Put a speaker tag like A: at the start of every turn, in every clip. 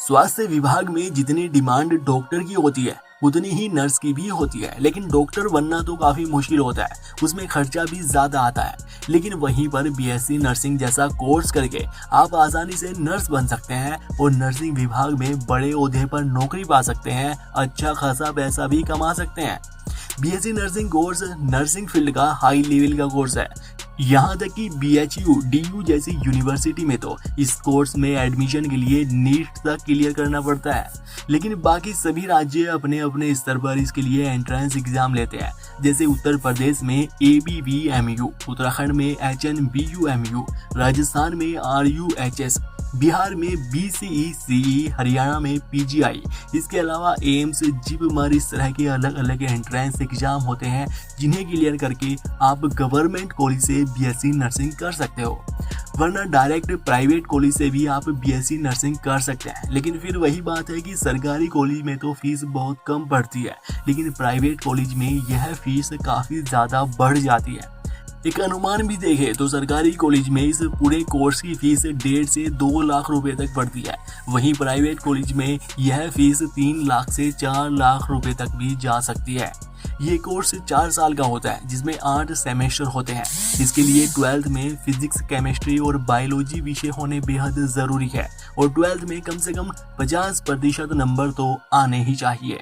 A: स्वास्थ्य विभाग में जितनी डिमांड डॉक्टर की होती है उतनी ही नर्स की भी होती है, लेकिन डॉक्टर बनना तो काफी मुश्किल होता है, उसमें खर्चा भी ज्यादा आता है। लेकिन वहीं पर बीएससी नर्सिंग जैसा कोर्स करके आप आसानी से नर्स बन सकते हैं और नर्सिंग विभाग में बड़े ओहदे पर नौकरी पा सकते हैं, अच्छा खासा पैसा भी कमा सकते हैं। BSc nursing course nursing field का हाई लेवल का कोर्स है। यहाँ तक कि BHU, DU जैसी यूनिवर्सिटी में तो इस कोर्स में एडमिशन के लिए नीट तक क्लियर करना पड़ता है। लेकिन बाकी सभी राज्य अपने अपने स्तर पर इसके लिए एंट्रेंस एग्जाम लेते हैं। जैसे उत्तर प्रदेश में ABVMU, उत्तराखंड में HNBUMU, राजस्थान में RUHS, बिहार में BCECE, हरियाणा में PGI। इसके अलावा एम्स, जिपमर, इस तरह के अलग अलग एंट्रेंस एग्जाम होते हैं जिन्हें क्लियर करके आप गवर्नमेंट कॉलेज से बीएससी नर्सिंग कर सकते हो, वरना डायरेक्ट प्राइवेट कॉलेज से भी आप बीएससी नर्सिंग कर सकते हैं। लेकिन फिर वही बात है कि सरकारी कॉलेज में तो फीस बहुत कम पड़ती है, लेकिन प्राइवेट कॉलेज में यह फीस काफ़ी ज़्यादा बढ़ जाती है। एक अनुमान भी देखे तो सरकारी कॉलेज में इस पूरे कोर्स की फीस 1.5 से 2 लाख रुपए तक पड़ती है। वहीं प्राइवेट कॉलेज में यह फीस 3 लाख से 4 लाख रुपए तक भी जा सकती है। ये कोर्स 4 साल का होता है जिसमें 8 सेमेस्टर होते हैं। इसके लिए 12th में फिजिक्स, केमिस्ट्री और बायोलॉजी विषय होने बेहद ज़रूरी है और 12th में कम से कम 50% नंबर तो आने ही चाहिए।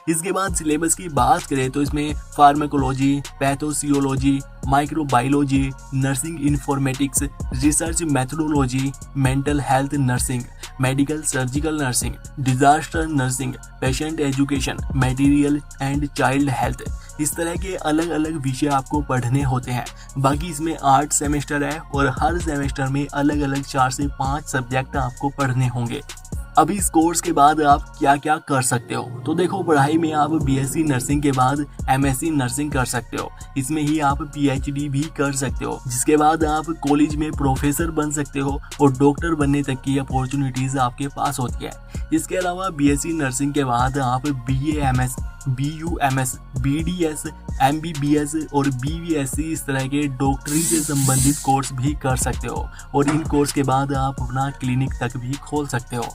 A: इसके बाद सिलेबस की बात करें तो इसमें pharmacology, pathophysiology, microbiology, nursing informatics, research methodology, mental health nursing, medical surgical nursing, disaster nursing, patient education, material and child health, इस तरह के अलग अलग विषय आपको पढ़ने होते हैं। बाकी इसमें 8 सेमेस्टर है और हर सेमेस्टर में अलग अलग 4 से 5 सब्जेक्ट आपको पढ़ने होंगे। अब इस कोर्स के बाद आप क्या क्या कर सकते हो, तो देखो पढ़ाई में आप बीएससी नर्सिंग के बाद MSc नर्सिंग कर सकते हो। इसमें ही आप PhD भी कर सकते हो, जिसके बाद आप कॉलेज में प्रोफेसर बन सकते हो और डॉक्टर बनने तक की अपॉर्चुनिटीज आपके पास होती है। इसके अलावा बीएससी नर्सिंग के बाद आप BAMS, BUMS, BDS, MBBS और BVSC इस तरह के डॉक्टरी से संबंधित कोर्स भी कर सकते हो और इन कोर्स के बाद आप अपना क्लिनिक तक भी खोल सकते हो।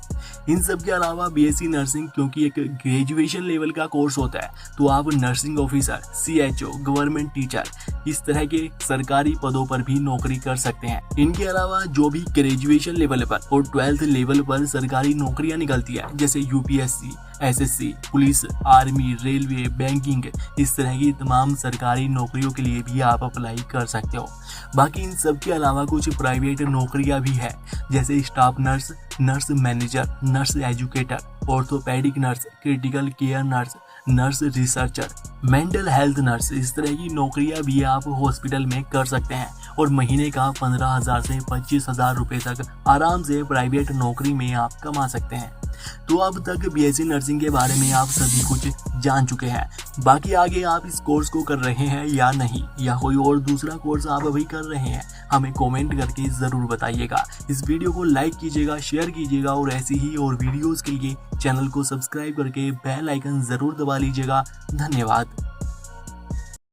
A: इन सब के अलावा बीएससी नर्सिंग क्योंकि एक ग्रेजुएशन लेवल का कोर्स होता है, तो आप nursing officer, CHO, government teacher, इस तरह के सरकारी पदों पर भी नौकरी कर सकते हैं। इनके अलावा जो भी ग्रेजुएशन लेवल पर और 12th लेवल पर सरकारी नौकरियां निकलती है, जैसे UPSC, SSC, police, army, railway, banking, इस तरह की तमाम सरकारी नौकरियों के लिए भी आप अप्लाई कर सकते हो। बाकी इन सब के अलावा कुछ प्राइवेट नौकरियां भी है, जैसे staff nurse, nurse manager, nurse educator, orthopaedic nurse, critical care nurse, nurse researcher, mental health nurse, इस तरह की नौकरियां भी आप हॉस्पिटल में कर सकते हैं और महीने का 15,000 से 25,000 रुपए तक आराम से प्राइवेट नौकरी में आप कमा सकते हैं। तो अब तक बीएससी नर्सिंग के बारे में आप सभी कुछ जान चुके हैं। बाकी आगे आप इस कोर्स को कर रहे हैं या नहीं, या कोई और दूसरा कोर्स आप अभी कर रहे हैं, हमें कमेंट करके ज़रूर बताइएगा। इस वीडियो को लाइक कीजिएगा, शेयर कीजिएगा और ऐसी ही और वीडियोस के लिए चैनल को सब्सक्राइब करके बेल आइकन ज़रूर दबा लीजिएगा। धन्यवाद।